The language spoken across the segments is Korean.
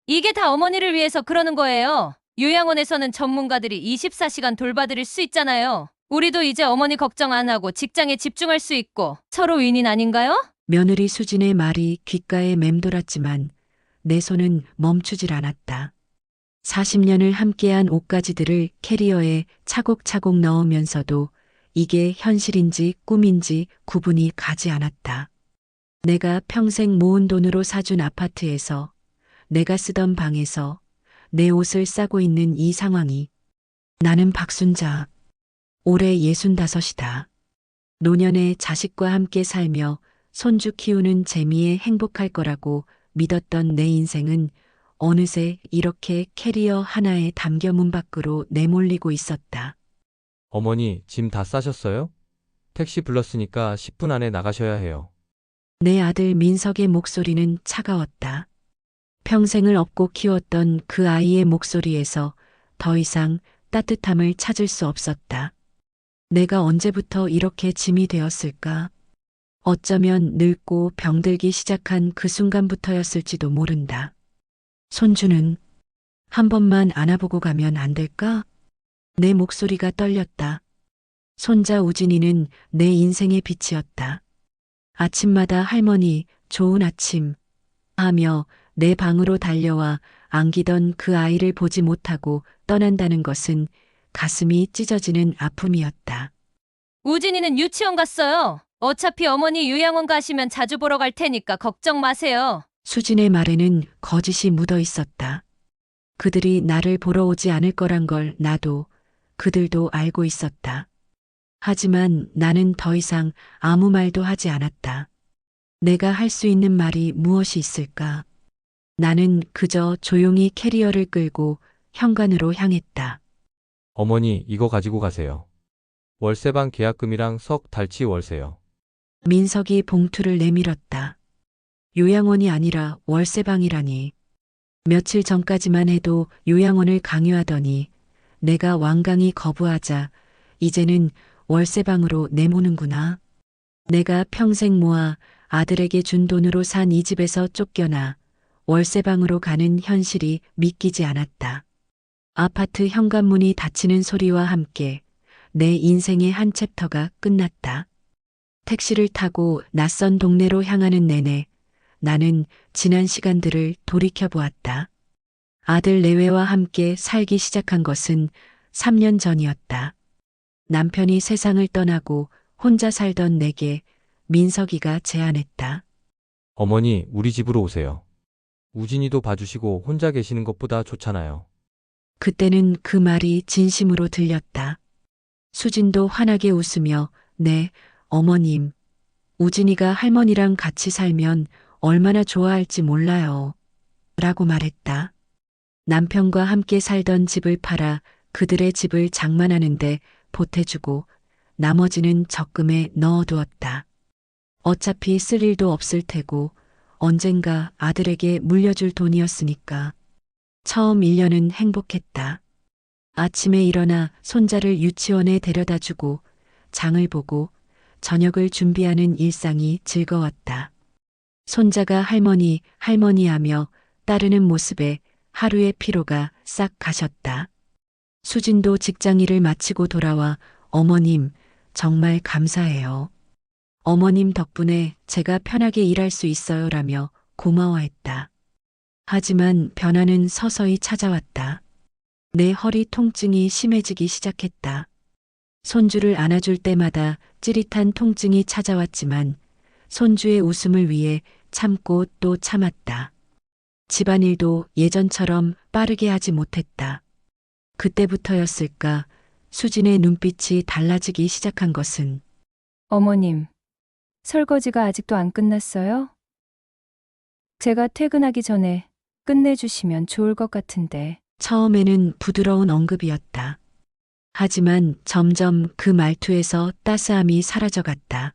이게 다 어머니를 위해서 그러는 거예요. 요양원에서는 전문가들이 24시간 돌봐드릴 수 있잖아요. 우리도 이제 어머니 걱정 안 하고 직장에 집중할 수 있고 서로 윈윈 아닌가요? 며느리 수진의 말이 귓가에 맴돌았지만 내 손은 멈추질 않았다. 40년을 함께한 옷가지들을 캐리어에 차곡차곡 넣으면서도 이게 현실인지 꿈인지 구분이 가지 않았다. 내가 평생 모은 돈으로 사준 아파트에서, 내가 쓰던 방에서 내 옷을 싸고 있는 이 상황이. 나는 박순자. 올해 65이다. 노년에 자식과 함께 살며 손주 키우는 재미에 행복할 거라고 믿었던 내 인생은 어느새 이렇게 캐리어 하나에 담겨 문 밖으로 내몰리고 있었다. 어머니, 짐 다 싸셨어요? 택시 불렀으니까 10분 안에 나가셔야 해요. 내 아들 민석의 목소리는 차가웠다. 평생을 업고 키웠던 그 아이의 목소리에서 더 이상 따뜻함을 찾을 수 없었다. 내가 언제부터 이렇게 짐이 되었을까? 어쩌면 늙고 병들기 시작한 그 순간부터였을지도 모른다. 손주는 한 번만 안아보고 가면 안 될까? 내 목소리가 떨렸다. 손자 우진이는 내 인생의 빛이었다. 아침마다 할머니, 좋은 아침 하며 내 방으로 달려와 안기던 그 아이를 보지 못하고 떠난다는 것은 가슴이 찢어지는 아픔이었다. 우진이는 유치원 갔어요. 어차피 어머니 요양원 가시면 자주 보러 갈 테니까 걱정 마세요. 수진의 말에는 거짓이 묻어 있었다. 그들이 나를 보러 오지 않을 거란 걸 나도, 그들도 알고 있었다. 하지만 나는 더 이상 아무 말도 하지 않았다. 내가 할 수 있는 말이 무엇이 있을까? 나는 그저 조용히 캐리어를 끌고 현관으로 향했다. 어머니, 이거 가지고 가세요. 월세방 계약금이랑 석 달치 월세요. 민석이 봉투를 내밀었다. 요양원이 아니라 월세방이라니. 며칠 전까지만 해도 요양원을 강요하더니 내가 완강히 거부하자 이제는 월세방으로 내모는구나. 내가 평생 모아 아들에게 준 돈으로 산 이 집에서 쫓겨나 월세방으로 가는 현실이 믿기지 않았다. 아파트 현관문이 닫히는 소리와 함께 내 인생의 한 챕터가 끝났다. 택시를 타고 낯선 동네로 향하는 내내 나는 지난 시간들을 돌이켜보았다. 아들 내외와 함께 살기 시작한 것은 3년 전이었다. 남편이 세상을 떠나고 혼자 살던 내게 민석이가 제안했다. 어머니, 우리 집으로 오세요. 우진이도 봐주시고 혼자 계시는 것보다 좋잖아요. 그때는 그 말이 진심으로 들렸다. 수진도 환하게 웃으며 네, 어머님. 우진이가 할머니랑 같이 살면 얼마나 좋아할지 몰라요. 라고 말했다. 남편과 함께 살던 집을 팔아 그들의 집을 장만하는데 보태주고 나머지는 적금에 넣어두었다. 어차피 쓸 일도 없을 테고 언젠가 아들에게 물려줄 돈이었으니까. 처음 1년은 행복했다. 아침에 일어나 손자를 유치원에 데려다주고 장을 보고 저녁을 준비하는 일상이 즐거웠다. 손자가 할머니, 할머니 하며 따르는 모습에 하루의 피로가 싹 가셨다. 수진도 직장일을 마치고 돌아와 어머님, 정말 감사해요. 어머님 덕분에 제가 편하게 일할 수 있어요라며 고마워했다. 하지만 변화는 서서히 찾아왔다. 내 허리 통증이 심해지기 시작했다. 손주를 안아줄 때마다 찌릿한 통증이 찾아왔지만 손주의 웃음을 위해 참고 또 참았다. 집안일도 예전처럼 빠르게 하지 못했다. 그때부터였을까 수진의 눈빛이 달라지기 시작한 것은. 어머님, 설거지가 아직도 안 끝났어요? 제가 퇴근하기 전에 끝내주시면 좋을 것 같은데. 처음에는 부드러운 언급이었다. 하지만 점점 그 말투에서 따스함이 사라져갔다.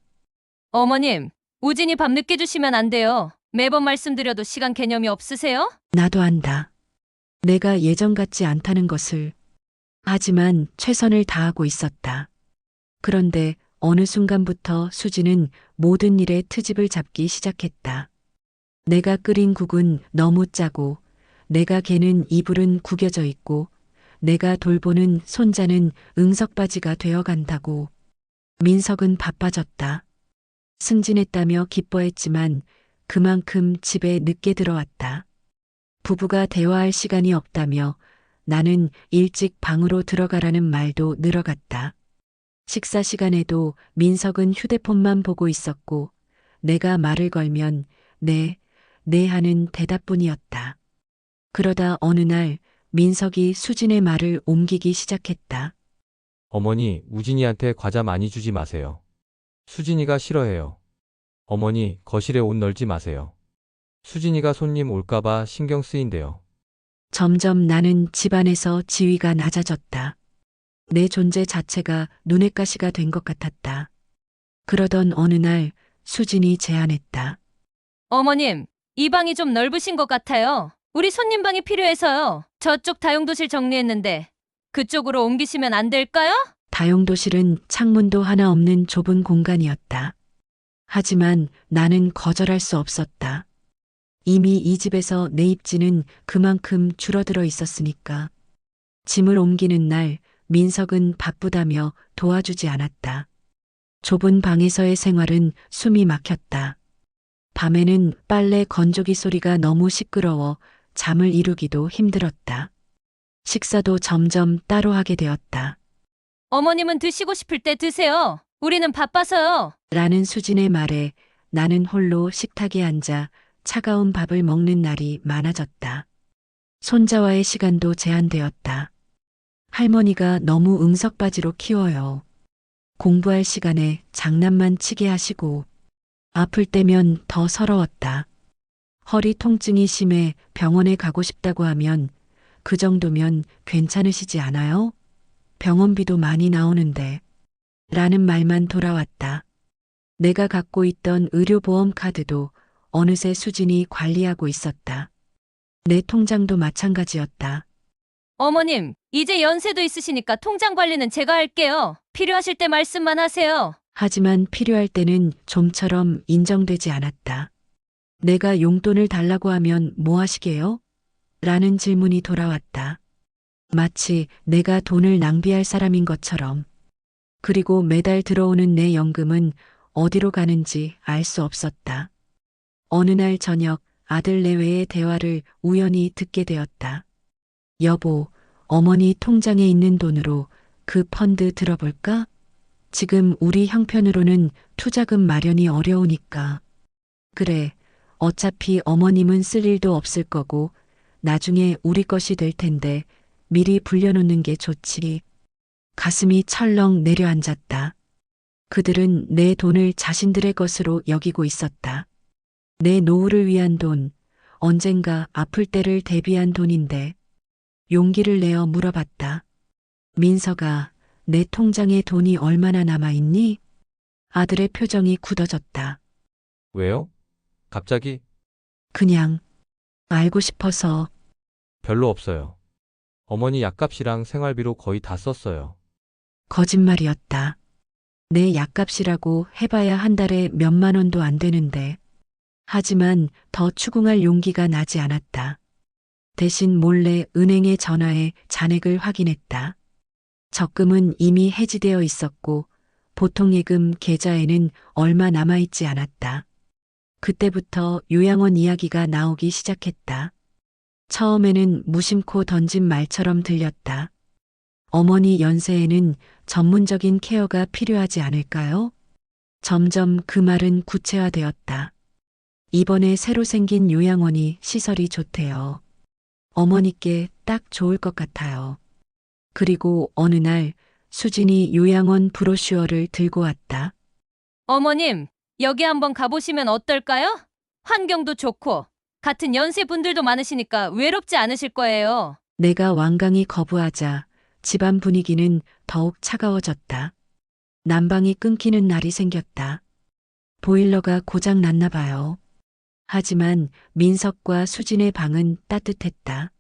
어머님, 우진이 밥 늦게 주시면 안 돼요. 매번 말씀드려도 시간 개념이 없으세요? 나도 안다. 내가 예전 같지 않다는 것을. 하지만 최선을 다하고 있었다. 그런데 어느 순간부터 수지는 모든 일에 트집을 잡기 시작했다. 내가 끓인 국은 너무 짜고 내가 개는 이불은 구겨져 있고 내가 돌보는 손자는 응석바지가 되어 간다고. 민석은 바빠졌다. 승진했다며 기뻐했지만 그만큼 집에 늦게 들어왔다. 부부가 대화할 시간이 없다며 나는 일찍 방으로 들어가라는 말도 늘어갔다. 식사 시간에도 민석은 휴대폰만 보고 있었고 내가 말을 걸면 네 하는 대답뿐이었다. 그러다 어느 날 민석이 수진의 말을 옮기기 시작했다. 어머니, 우진이한테 과자 많이 주지 마세요. 수진이가 싫어해요. 어머니, 거실에 옷 널지 마세요. 수진이가 손님 올까봐 신경 쓰인대요. 점점 나는 집안에서 지위가 낮아졌다. 내 존재 자체가 눈엣 가시가 된 것 같았다. 그러던 어느 날 수진이 제안했다. 어머님, 이 방이 좀 넓으신 것 같아요. 우리 손님 방이 필요해서요. 저쪽 다용도실 정리했는데 그쪽으로 옮기시면 안 될까요? 다용도실은 창문도 하나 없는 좁은 공간이었다. 하지만 나는 거절할 수 없었다. 이미 이 집에서 내 입지는 그만큼 줄어들어 있었으니까. 짐을 옮기는 날 민석은 바쁘다며 도와주지 않았다. 좁은 방에서의 생활은 숨이 막혔다. 밤에는 빨래 건조기 소리가 너무 시끄러워 잠을 이루기도 힘들었다. 식사도 점점 따로 하게 되었다. 어머님은 드시고 싶을 때 드세요. 우리는 바빠서요. 라는 수진의 말에 나는 홀로 식탁에 앉아 차가운 밥을 먹는 날이 많아졌다. 손자와의 시간도 제한되었다. 할머니가 너무 응석바지로 키워요. 공부할 시간에 장난만 치게 하시고 아플 때면 더 서러웠다. 허리 통증이 심해 병원에 가고 싶다고 하면 그 정도면 괜찮으시지 않아요? 병원비도 많이 나오는데. 라는 말만 돌아왔다. 내가 갖고 있던 의료보험 카드도 어느새 수진이 관리하고 있었다. 내 통장도 마찬가지였다. 어머님, 이제 연세도 있으시니까 통장 관리는 제가 할게요. 필요하실 때 말씀만 하세요. 하지만 필요할 때는 좀처럼 인정되지 않았다. 내가 용돈을 달라고 하면 뭐 하시게요? 라는 질문이 돌아왔다. 마치 내가 돈을 낭비할 사람인 것처럼. 그리고 매달 들어오는 내 연금은 어디로 가는지 알 수 없었다. 어느 날 저녁 아들 내외의 대화를 우연히 듣게 되었다. 여보, 어머니 통장에 있는 돈으로 그 펀드 들어볼까? 지금 우리 형편으로는 투자금 마련이 어려우니까. 그래, 어차피 어머님은 쓸 일도 없을 거고 나중에 우리 것이 될 텐데 미리 불려놓는 게 좋지. 가슴이 철렁 내려앉았다. 그들은 내 돈을 자신들의 것으로 여기고 있었다. 내 노후를 위한 돈, 언젠가 아플 때를 대비한 돈인데. 용기를 내어 물어봤다. 민서가, 내 통장에 돈이 얼마나 남아있니? 아들의 표정이 굳어졌다. 왜요? 갑자기? 그냥 알고 싶어서. 별로 없어요. 어머니 약값이랑 생활비로 거의 다 썼어요. 거짓말이었다. 내 약값이라고 해봐야 한 달에 몇만 원도 안 되는데. 하지만 더 추궁할 용기가 나지 않았다. 대신 몰래 은행에 전화해 잔액을 확인했다. 적금은 이미 해지되어 있었고 보통예금 계좌에는 얼마 남아있지 않았다. 그때부터 요양원 이야기가 나오기 시작했다. 처음에는 무심코 던진 말처럼 들렸다. 어머니 연세에는 전문적인 케어가 필요하지 않을까요? 점점 그 말은 구체화되었다. 이번에 새로 생긴 요양원이 시설이 좋대요. 어머니께 딱 좋을 것 같아요. 그리고 어느 날 수진이 요양원 브로슈어를 들고 왔다. 어머님, 여기 한번 가보시면 어떨까요? 환경도 좋고 같은 연세 분들도 많으시니까 외롭지 않으실 거예요. 내가 완강히 거부하자 집안 분위기는 더욱 차가워졌다. 난방이 끊기는 날이 생겼다. 보일러가 고장 났나 봐요. 하지만 민석과 수진의 방은 따뜻했다.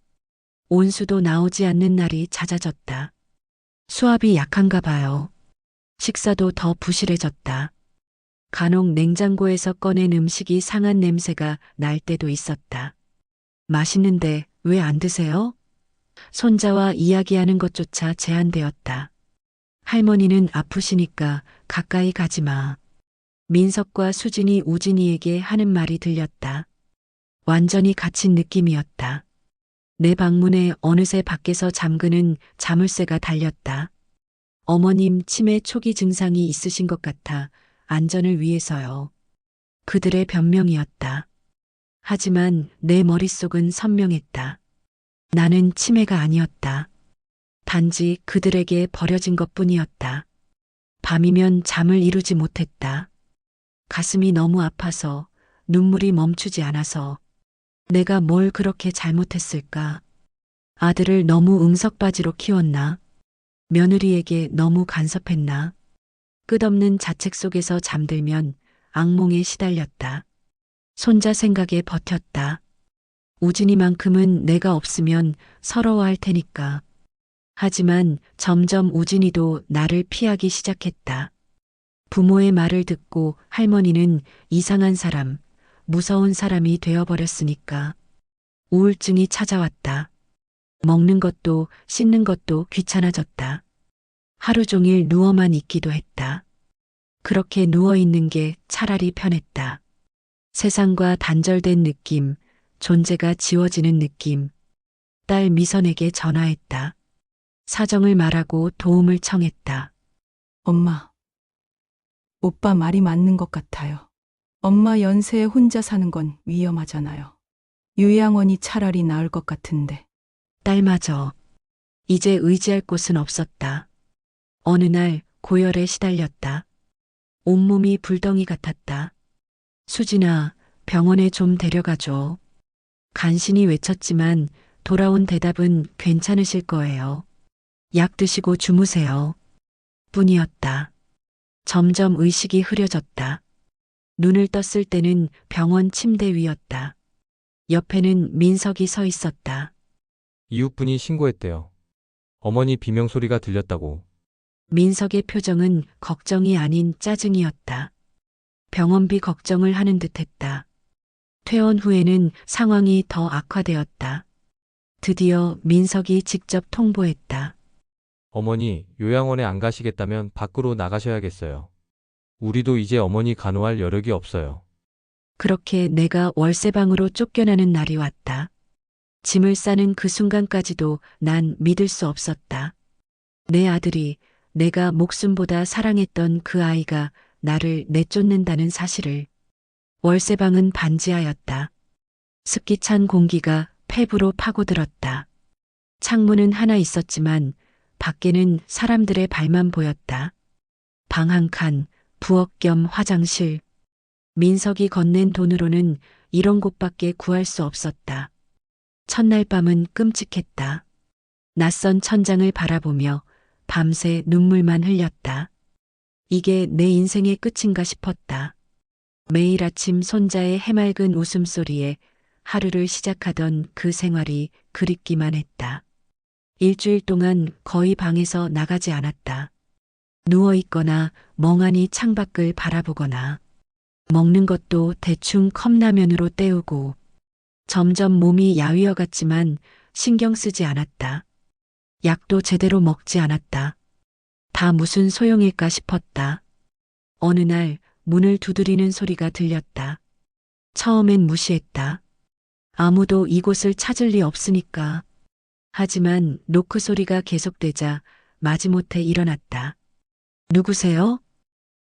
온수도 나오지 않는 날이 잦아졌다. 수압이 약한가 봐요. 식사도 더 부실해졌다. 간혹 냉장고에서 꺼낸 음식이 상한 냄새가 날 때도 있었다. 맛있는데 왜 안 드세요? 손자와 이야기하는 것조차 제한되었다. 할머니는 아프시니까 가까이 가지 마. 민석과 수진이 우진이에게 하는 말이 들렸다. 완전히 갇힌 느낌이었다. 내 방문에 어느새 밖에서 잠그는 자물쇠가 달렸다. 어머님 치매 초기 증상이 있으신 것 같아 안전을 위해서요. 그들의 변명이었다. 하지만 내 머릿속은 선명했다. 나는 치매가 아니었다. 단지 그들에게 버려진 것뿐이었다. 밤이면 잠을 이루지 못했다. 가슴이 너무 아파서 눈물이 멈추지 않아서 내가 뭘 그렇게 잘못했을까? 아들을 너무 응석바지로 키웠나? 며느리에게 너무 간섭했나? 끝없는 자책 속에서 잠들면 악몽에 시달렸다. 손자 생각에 버텼다. 우진이만큼은 내가 없으면 서러워할 테니까. 하지만 점점 우진이도 나를 피하기 시작했다. 부모의 말을 듣고 할머니는 이상한 사람, 무서운 사람이 되어버렸으니까. 우울증이 찾아왔다. 먹는 것도 씻는 것도 귀찮아졌다. 하루 종일 누워만 있기도 했다. 그렇게 누워있는 게 차라리 편했다. 세상과 단절된 느낌, 존재가 지워지는 느낌. 딸 미선에게 전화했다. 사정을 말하고 도움을 청했다. 엄마, 오빠 말이 맞는 것 같아요. 엄마 연세에 혼자 사는 건 위험하잖아요. 요양원이 차라리 나을 것 같은데. 딸마저 이제 의지할 곳은 없었다. 어느 날 고열에 시달렸다. 온몸이 불덩이 같았다. 수진아, 병원에 좀 데려가줘. 간신히 외쳤지만 돌아온 대답은 괜찮으실 거예요. 약 드시고 주무세요. 뿐이었다. 점점 의식이 흐려졌다. 눈을 떴을 때는 병원 침대 위였다. 옆에는 민석이 서 있었다. 이웃분이 신고했대요. 어머니 비명소리가 들렸다고. 민석의 표정은 걱정이 아닌 짜증이었다. 병원비 걱정을 하는 듯했다. 퇴원 후에는 상황이 더 악화되었다. 드디어 민석이 직접 통보했다. 어머니, 요양원에 안 가시겠다면 밖으로 나가셔야겠어요. 우리도 이제 어머니 간호할 여력이 없어요. 그렇게 내가 월세방으로 쫓겨나는 날이 왔다. 짐을 싸는 그 순간까지도 난 믿을 수 없었다. 내 아들이, 내가 목숨보다 사랑했던 그 아이가 나를 내쫓는다는 사실을. 월세방은 반지하였다. 습기 찬 공기가 폐부로 파고들었다. 창문은 하나 있었지만 밖에는 사람들의 발만 보였다. 방 한 칸, 부엌 겸 화장실. 민석이 건넨 돈으로는 이런 곳밖에 구할 수 없었다. 첫날 밤은 끔찍했다. 낯선 천장을 바라보며 밤새 눈물만 흘렸다. 이게 내 인생의 끝인가 싶었다. 매일 아침 손자의 해맑은 웃음소리에 하루를 시작하던 그 생활이 그립기만 했다. 일주일 동안 거의 방에서 나가지 않았다. 누워있거나 멍하니 창밖을 바라보거나 먹는 것도 대충 컵라면으로 때우고 점점 몸이 야위어갔지만 신경 쓰지 않았다. 약도 제대로 먹지 않았다. 다 무슨 소용일까 싶었다. 어느 날 문을 두드리는 소리가 들렸다. 처음엔 무시했다. 아무도 이곳을 찾을 리 없으니까. 하지만 노크 소리가 계속되자 마지못해 일어났다. 누구세요?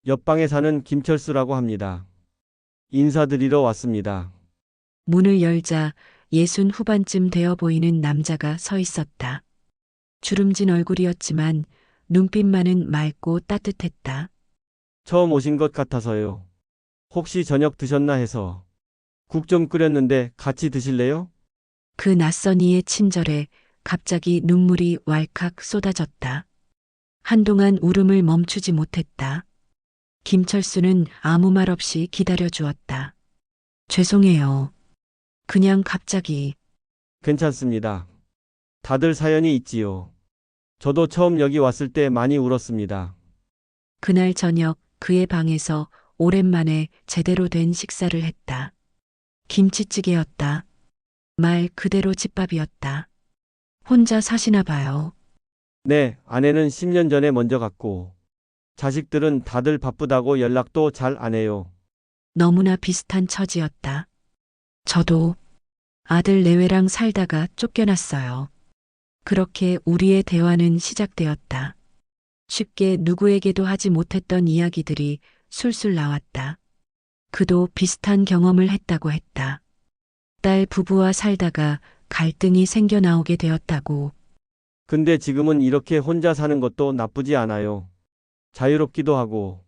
옆방에 사는 김철수라고 합니다. 인사드리러 왔습니다. 문을 열자 60 후반쯤 되어 보이는 남자가 서 있었다. 주름진 얼굴이었지만 눈빛만은 맑고 따뜻했다. 처음 오신 것 같아서요. 혹시 저녁 드셨나 해서. 국 좀 끓였는데 같이 드실래요? 그 낯선 이의 친절에 갑자기 눈물이 왈칵 쏟아졌다. 한동안 울음을 멈추지 못했다. 김철수는 아무 말 없이 기다려 주었다. 죄송해요. 그냥 갑자기. 괜찮습니다. 다들 사연이 있지요. 저도 처음 여기 왔을 때 많이 울었습니다. 그날 저녁 그의 방에서 오랜만에 제대로 된 식사를 했다. 김치찌개였다. 말 그대로 집밥이었다. 혼자 사시나 봐요. 네, 아내는 10년 전에 먼저 갔고, 자식들은 다들 바쁘다고 연락도 잘 안 해요. 너무나 비슷한 처지였다. 저도 아들 내외랑 살다가 쫓겨났어요. 그렇게 우리의 대화는 시작되었다. 쉽게 누구에게도 하지 못했던 이야기들이 술술 나왔다. 그도 비슷한 경험을 했다고 했다. 딸 부부와 살다가 갈등이 생겨 나오게 되었다고. 근데 지금은 이렇게 혼자 사는 것도 나쁘지 않아요. 자유롭기도 하고,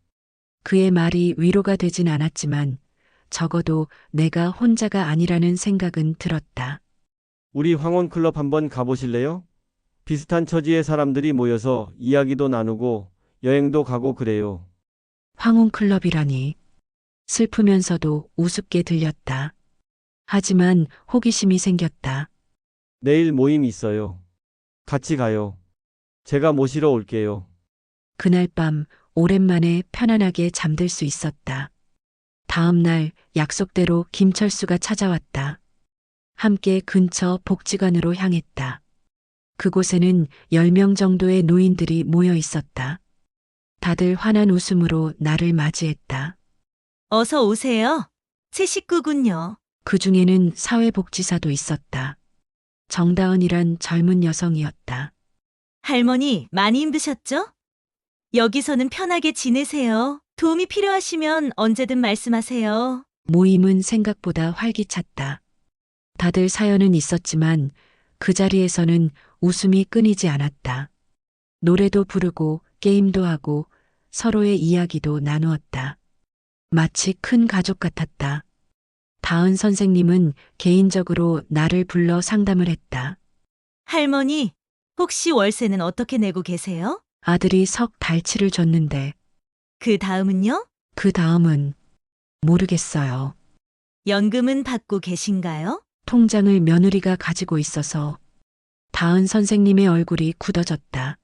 그의 말이 위로가 되진 않았지만 적어도 내가 혼자가 아니라는 생각은 들었다. 우리 황혼클럽 한번 가보실래요? 비슷한 처지의 사람들이 모여서 이야기도 나누고 여행도 가고 그래요. 황혼클럽이라니. 슬프면서도 우습게 들렸다. 하지만 호기심이 생겼다. 내일 모임 있어요. 같이 가요. 제가 모시러 올게요. 그날 밤 오랜만에 편안하게 잠들 수 있었다. 다음 날 약속대로 김철수가 찾아왔다. 함께 근처 복지관으로 향했다. 그곳에는 10명 정도의 노인들이 모여 있었다. 다들 환한 웃음으로 나를 맞이했다. 어서 오세요. 새 식구군요. 그 중에는 사회복지사도 있었다. 정다은이란 젊은 여성이었다. 할머니 많이 힘드셨죠? 여기서는 편하게 지내세요. 도움이 필요하시면 언제든 말씀하세요. 모임은 생각보다 활기찼다. 다들 사연은 있었지만 그 자리에서는 웃음이 끊이지 않았다. 노래도 부르고 게임도 하고 서로의 이야기도 나누었다. 마치 큰 가족 같았다. 다은 선생님은 개인적으로 나를 불러 상담을 했다. 할머니, 혹시 월세는 어떻게 내고 계세요? 아들이 석 달치를 줬는데 그 다음은요? 그 다음은 모르겠어요. 연금은 받고 계신가요? 통장을 며느리가 가지고 있어서. 다은 선생님의 얼굴이 굳어졌다.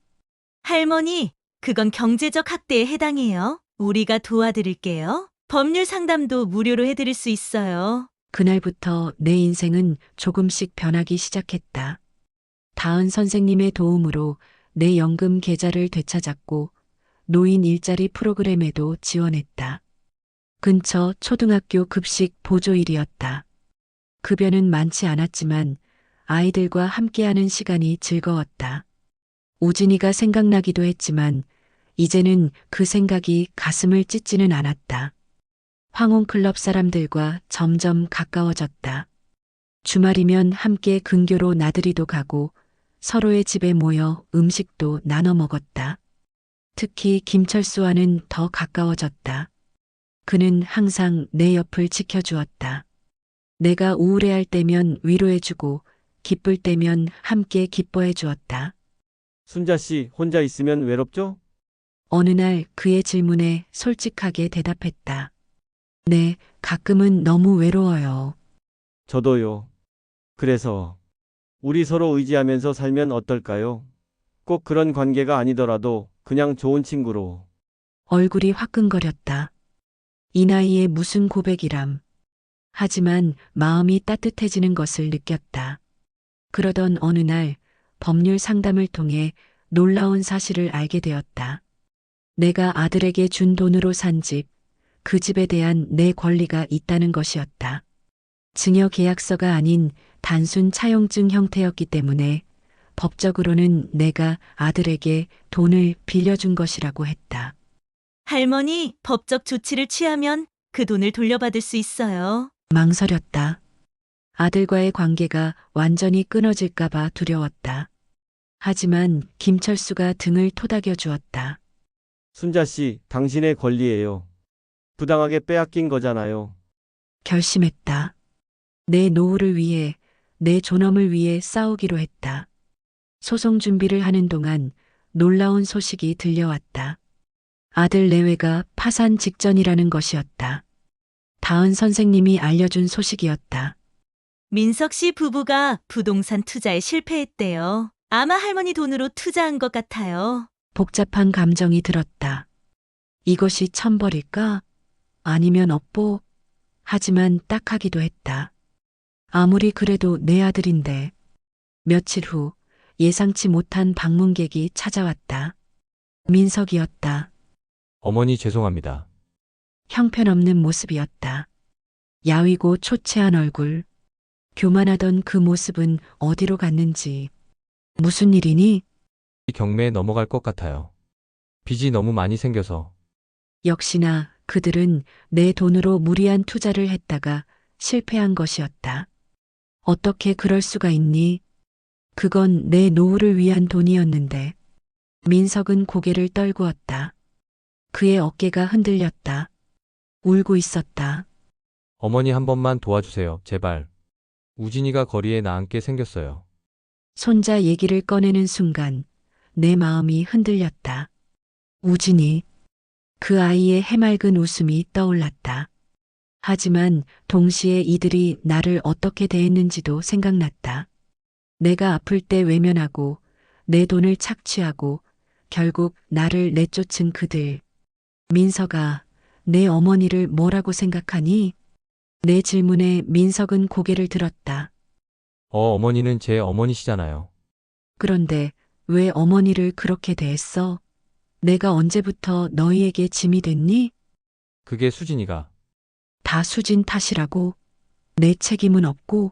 할머니, 그건 경제적 학대에 해당해요. 우리가 도와드릴게요. 법률 상담도 무료로 해드릴 수 있어요. 그날부터 내 인생은 조금씩 변하기 시작했다. 다은 선생님의 도움으로 내 연금 계좌를 되찾았고 노인 일자리 프로그램에도 지원했다. 근처 초등학교 급식 보조일이었다. 급여는 많지 않았지만 아이들과 함께하는 시간이 즐거웠다. 우진이가 생각나기도 했지만 이제는 그 생각이 가슴을 찢지는 않았다. 황혼클럽 사람들과 점점 가까워졌다. 주말이면 함께 근교로 나들이도 가고 서로의 집에 모여 음식도 나눠 먹었다. 특히 김철수와는 더 가까워졌다. 그는 항상 내 옆을 지켜주었다. 내가 우울해할 때면 위로해주고 기쁠 때면 함께 기뻐해 주었다. 순자 씨, 혼자 있으면 외롭죠? 어느 날 그의 질문에 솔직하게 대답했다. 네, 가끔은 너무 외로워요. 저도요. 그래서 우리 서로 의지하면서 살면 어떨까요? 꼭 그런 관계가 아니더라도 그냥 좋은 친구로. 얼굴이 화끈거렸다. 이 나이에 무슨 고백이람. 하지만 마음이 따뜻해지는 것을 느꼈다. 그러던 어느 날 법률 상담을 통해 놀라운 사실을 알게 되었다. 내가 아들에게 준 돈으로 산 집, 그 집에 대한 내 권리가 있다는 것이었다. 증여 계약서가 아닌 단순 차용증 형태였기 때문에 법적으로는 내가 아들에게 돈을 빌려준 것이라고 했다. 할머니, 법적 조치를 취하면 그 돈을 돌려받을 수 있어요. 망설였다. 아들과의 관계가 완전히 끊어질까봐 두려웠다. 하지만 김철수가 등을 토닥여 주었다. 순자 씨, 당신의 권리예요. 부당하게 빼앗긴 거잖아요. 결심했다. 내 노후를 위해, 내 존엄을 위해 싸우기로 했다. 소송 준비를 하는 동안 놀라운 소식이 들려왔다. 아들 내외가 파산 직전이라는 것이었다. 다은 선생님이 알려준 소식이었다. 민석 씨 부부가 부동산 투자에 실패했대요. 아마 할머니 돈으로 투자한 것 같아요. 복잡한 감정이 들었다. 이것이 천벌일까? 아니면 업보? 하지만 딱하기도 했다. 아무리 그래도 내 아들인데. 며칠 후 예상치 못한 방문객이 찾아왔다. 민석이었다. 어머니 죄송합니다. 형편없는 모습이었다. 야위고 초췌한 얼굴. 교만하던 그 모습은 어디로 갔는지. 무슨 일이니? 이 경매에 넘어갈 것 같아요. 빚이 너무 많이 생겨서. 역시나 그들은 내 돈으로 무리한 투자를 했다가 실패한 것이었다. 어떻게 그럴 수가 있니? 그건 내 노후를 위한 돈이었는데. 민석은 고개를 떨구었다. 그의 어깨가 흔들렸다. 울고 있었다. 어머니 한 번만 도와주세요. 제발. 우진이가 거리에 나앉게 생겼어요. 손자 얘기를 꺼내는 순간 내 마음이 흔들렸다. 우진이. 그 아이의 해맑은 웃음이 떠올랐다. 하지만 동시에 이들이 나를 어떻게 대했는지도 생각났다. 내가 아플 때 외면하고 내 돈을 착취하고 결국 나를 내쫓은 그들. 민석아, 내 어머니를 뭐라고 생각하니? 내 질문에 민석은 고개를 들었다. 어머니는 제 어머니시잖아요. 그런데 왜 어머니를 그렇게 대했어? 내가 언제부터 너희에게 짐이 됐니? 그게 수진이가. 다 수진 탓이라고. 내 책임은 없고.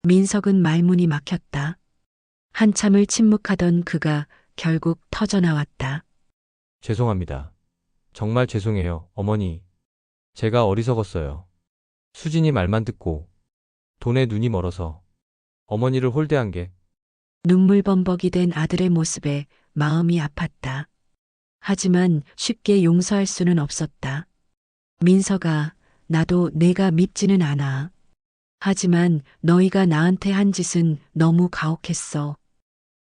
민석은 말문이 막혔다. 한참을 침묵하던 그가 결국 터져나왔다. 죄송합니다. 정말 죄송해요, 어머니. 제가 어리석었어요. 수진이 말만 듣고 돈에 눈이 멀어서 어머니를 홀대한 게. 눈물범벅이 된 아들의 모습에 마음이 아팠다. 하지만 쉽게 용서할 수는 없었다. 민석아, 나도 내가 밉지는 않아. 하지만 너희가 나한테 한 짓은 너무 가혹했어.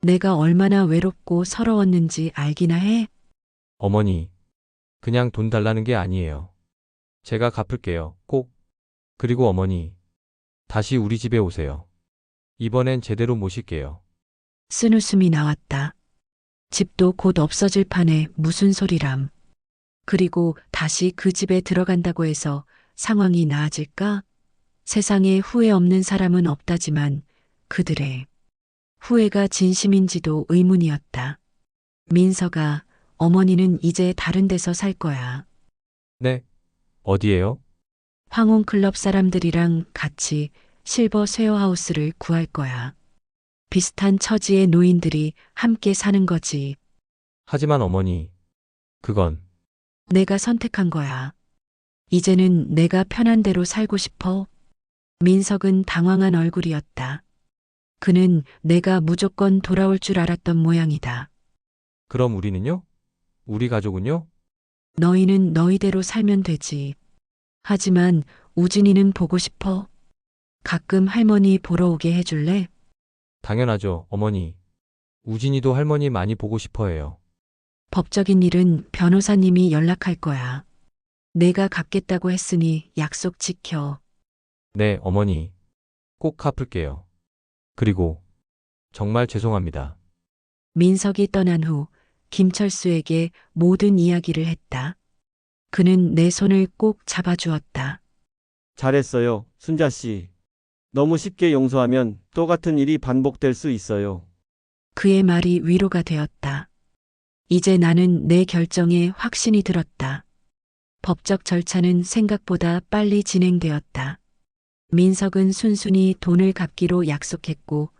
내가 얼마나 외롭고 서러웠는지 알기나 해? 어머니, 그냥 돈 달라는 게 아니에요. 제가 갚을게요, 꼭. 그리고 어머니, 다시 우리 집에 오세요. 이번엔 제대로 모실게요. 쓴웃음이 나왔다. 집도 곧 없어질 판에 무슨 소리람. 그리고 다시 그 집에 들어간다고 해서 상황이 나아질까? 세상에 후회 없는 사람은 없다지만 그들의 후회가 진심인지도 의문이었다. 민석아, 어머니는 이제 다른 데서 살 거야. 네? 어디에요? 황혼클럽 사람들이랑 같이 실버 쉐어하우스를 구할 거야. 비슷한 처지의 노인들이 함께 사는 거지. 하지만 어머니, 그건. 내가 선택한 거야. 이제는 내가 편한 대로 살고 싶어. 민석은 당황한 얼굴이었다. 그는 내가 무조건 돌아올 줄 알았던 모양이다. 그럼 우리는요? 우리 가족은요? 너희는 너희대로 살면 되지. 하지만 우진이는 보고 싶어. 가끔 할머니 보러 오게 해줄래? 당연하죠, 어머니. 우진이도 할머니 많이 보고 싶어 해요. 법적인 일은 변호사님이 연락할 거야. 내가 갚겠다고 했으니 약속 지켜. 네, 어머니. 꼭 갚을게요. 그리고 정말 죄송합니다. 민석이 떠난 후 김철수에게 모든 이야기를 했다. 그는 내 손을 꼭 잡아주었다. 잘했어요, 순자 씨. 너무 쉽게 용서하면 똑같은 일이 반복될 수 있어요. 그의 말이 위로가 되었다. 이제 나는 내 결정에 확신이 들었다. 법적 절차는 생각보다 빨리 진행되었다. 민석은 순순히 돈을 갚기로 약속했고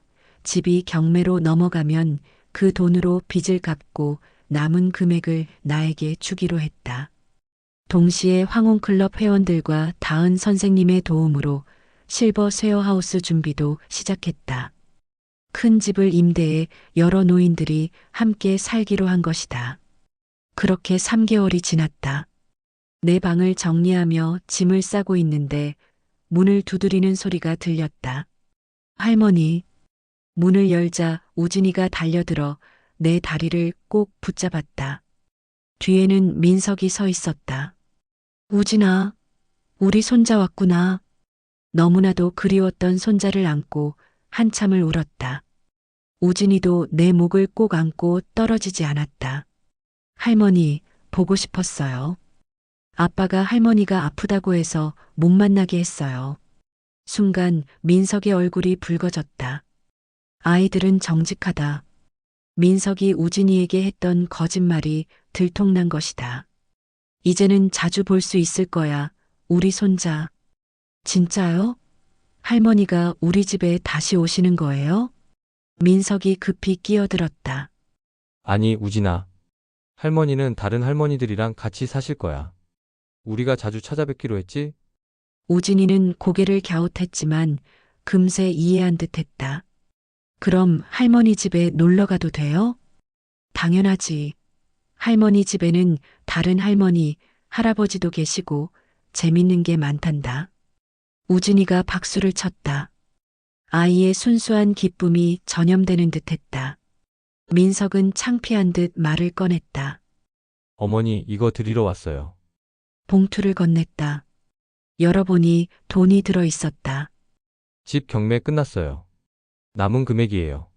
집이 경매로 넘어가면 그 돈으로 빚을 갚고 남은 금액을 나에게 주기로 했다. 동시에 황혼클럽 회원들과 다은 선생님의 도움으로 실버 쉐어하우스 준비도 시작했다. 큰 집을 임대해 여러 노인들이 함께 살기로 한 것이다. 그렇게 3개월이 지났다. 내 방을 정리하며 짐을 싸고 있는데 문을 두드리는 소리가 들렸다. 할머니. 문을 열자 우진이가 달려들어 내 다리를 꼭 붙잡았다. 뒤에는 민석이 서 있었다. 우진아, 우리 손자 왔구나. 너무나도 그리웠던 손자를 안고 한참을 울었다. 우진이도 내 목을 꼭 안고 떨어지지 않았다. 할머니, 보고 싶었어요. 아빠가 할머니가 아프다고 해서 못 만나게 했어요. 순간 민석의 얼굴이 붉어졌다. 아이들은 정직하다. 민석이 우진이에게 했던 거짓말이 들통난 것이다. 이제는 자주 볼 수 있을 거야, 우리 손자. 진짜요? 할머니가 우리 집에 다시 오시는 거예요? 민석이 급히 끼어들었다. 아니, 우진아. 할머니는 다른 할머니들이랑 같이 사실 거야. 우리가 자주 찾아뵙기로 했지? 우진이는 고개를 갸웃했지만 금세 이해한 듯 했다. 그럼 할머니 집에 놀러 가도 돼요? 당연하지. 할머니 집에는 다른 할머니, 할아버지도 계시고 재밌는 게 많단다. 우진이가 박수를 쳤다. 아이의 순수한 기쁨이 전염되는 듯 했다. 민석은 창피한 듯 말을 꺼냈다. 어머니, 이거 드리러 왔어요. 봉투를 건넸다. 열어보니 돈이 들어 있었다. 집 경매 끝났어요. 남은 금액이에요.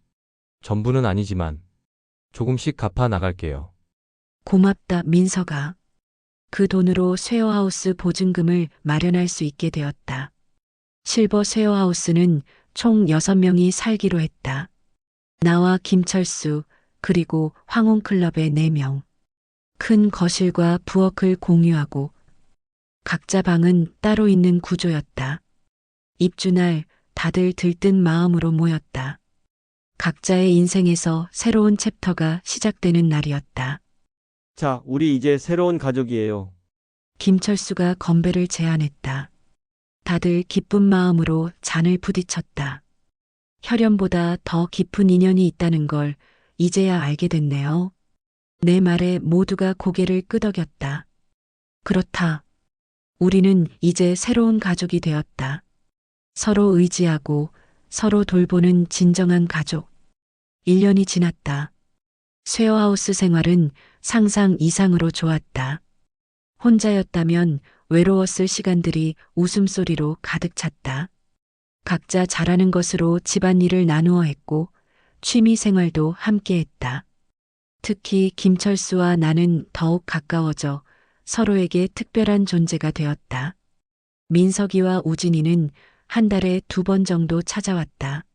전부는 아니지만 조금씩 갚아 나갈게요. 고맙다, 민석아. 그 돈으로 쉐어하우스 보증금을 마련할 수 있게 되었다. 실버 쉐어하우스는 총 6명이 살기로 했다. 나와 김철수, 그리고 황혼클럽의 4명. 큰 거실과 부엌을 공유하고 각자 방은 따로 있는 구조였다. 입주날 다들 들뜬 마음으로 모였다. 각자의 인생에서 새로운 챕터가 시작되는 날이었다. 자, 우리 이제 새로운 가족이에요. 김철수가 건배를 제안했다. 다들 기쁜 마음으로 잔을 부딪혔다. 혈연보다 더 깊은 인연이 있다는 걸 이제야 알게 됐네요. 내 말에 모두가 고개를 끄덕였다. 그렇다. 우리는 이제 새로운 가족이 되었다. 서로 의지하고 서로 돌보는 진정한 가족. 1년이 지났다. 쉐어하우스 생활은 상상 이상으로 좋았다. 혼자였다면 외로웠을 시간들이 웃음소리로 가득 찼다. 각자 잘하는 것으로 집안일을 나누어 했고 취미 생활도 함께 했다. 특히 김철수와 나는 더욱 가까워져 서로에게 특별한 존재가 되었다. 민석이와 우진이는 한 달에 2번 정도 찾아왔다.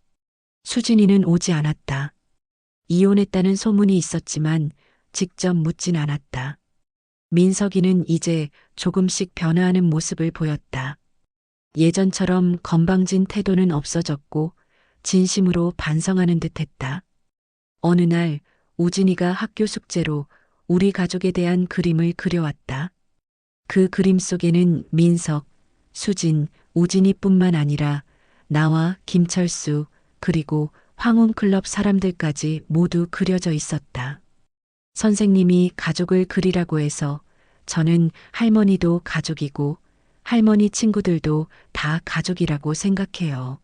수진이는 오지 않았다. 이혼했다는 소문이 있었지만 직접 묻진 않았다. 민석이는 이제 조금씩 변화하는 모습을 보였다. 예전처럼 건방진 태도는 없어졌고 진심으로 반성하는 듯했다. 어느 날 우진이가 학교 숙제로 우리 가족에 대한 그림을 그려왔다. 그 그림 속에는 민석, 수진, 우진이뿐만 아니라 나와 김철수 그리고 황혼클럽 사람들까지 모두 그려져 있었다. 선생님이 가족을 그리라고 해서 저는 할머니도 가족이고 할머니 친구들도 다 가족이라고 생각해요.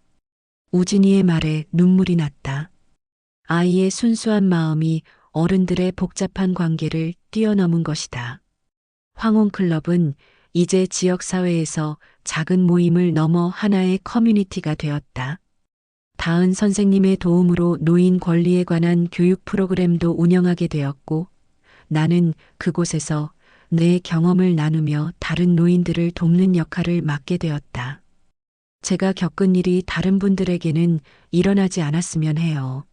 우진이의 말에 눈물이 났다. 아이의 순수한 마음이 어른들의 복잡한 관계를 뛰어넘은 것이다. 황혼클럽은 이제 지역사회에서 작은 모임을 넘어 하나의 커뮤니티가 되었다. 다은 선생님의 도움으로 노인 권리에 관한 교육 프로그램도 운영하게 되었고 나는 그곳에서 내 경험을 나누며 다른 노인들을 돕는 역할을 맡게 되었다. 제가 겪은 일이 다른 분들에게는 일어나지 않았으면 해요.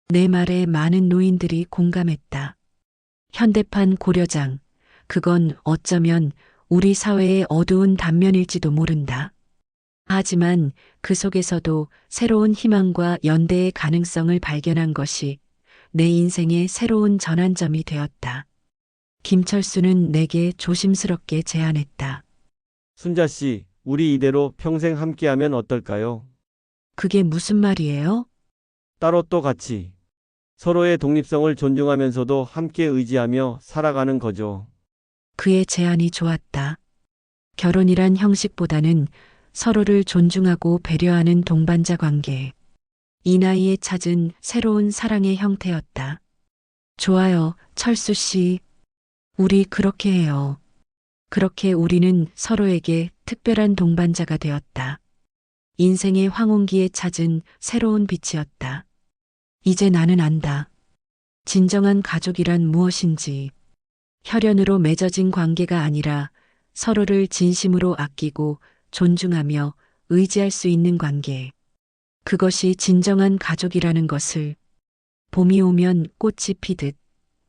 내 말에 많은 노인들이 공감했다. 현대판 고려장, 그건 어쩌면 우리 사회의 어두운 단면일지도 모른다. 하지만 그 속에서도 새로운 희망과 연대의 가능성을 발견한 것이 내 인생의 새로운 전환점이 되었다. 김철수는 내게 조심스럽게 제안했다. 순자 씨, 우리 이대로 평생 함께하면 어떨까요? 그게 무슨 말이에요? 따로 또 같이. 서로의 독립성을 존중하면서도 함께 의지하며 살아가는 거죠. 그의 제안이 좋았다. 결혼이란 형식보다는 서로를 존중하고 배려하는 동반자 관계. 이 나이에 찾은 새로운 사랑의 형태였다. 좋아요, 철수 씨. 우리 그렇게 해요. 그렇게 우리는 서로에게 특별한 동반자가 되었다. 인생의 황혼기에 찾은 새로운 빛이었다. 이제 나는 안다. 진정한 가족이란 무엇인지. 혈연으로 맺어진 관계가 아니라 서로를 진심으로 아끼고 존중하며 의지할 수 있는 관계. 그것이 진정한 가족이라는 것을. 봄이 오면 꽃이 피듯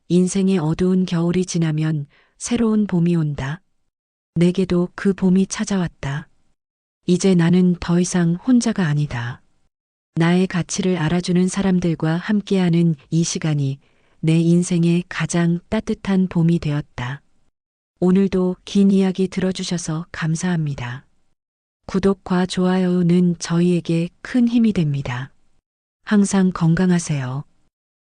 인생의 어두운 겨울이 지나면 새로운 봄이 온다. 내게도 그 봄이 찾아왔다. 이제 나는 더 이상 혼자가 아니다. 나의 가치를 알아주는 사람들과 함께하는 이 시간이 내 인생의 가장 따뜻한 봄이 되었다. 오늘도 긴 이야기 들어주셔서 감사합니다. 구독과 좋아요는 저희에게 큰 힘이 됩니다. 항상 건강하세요.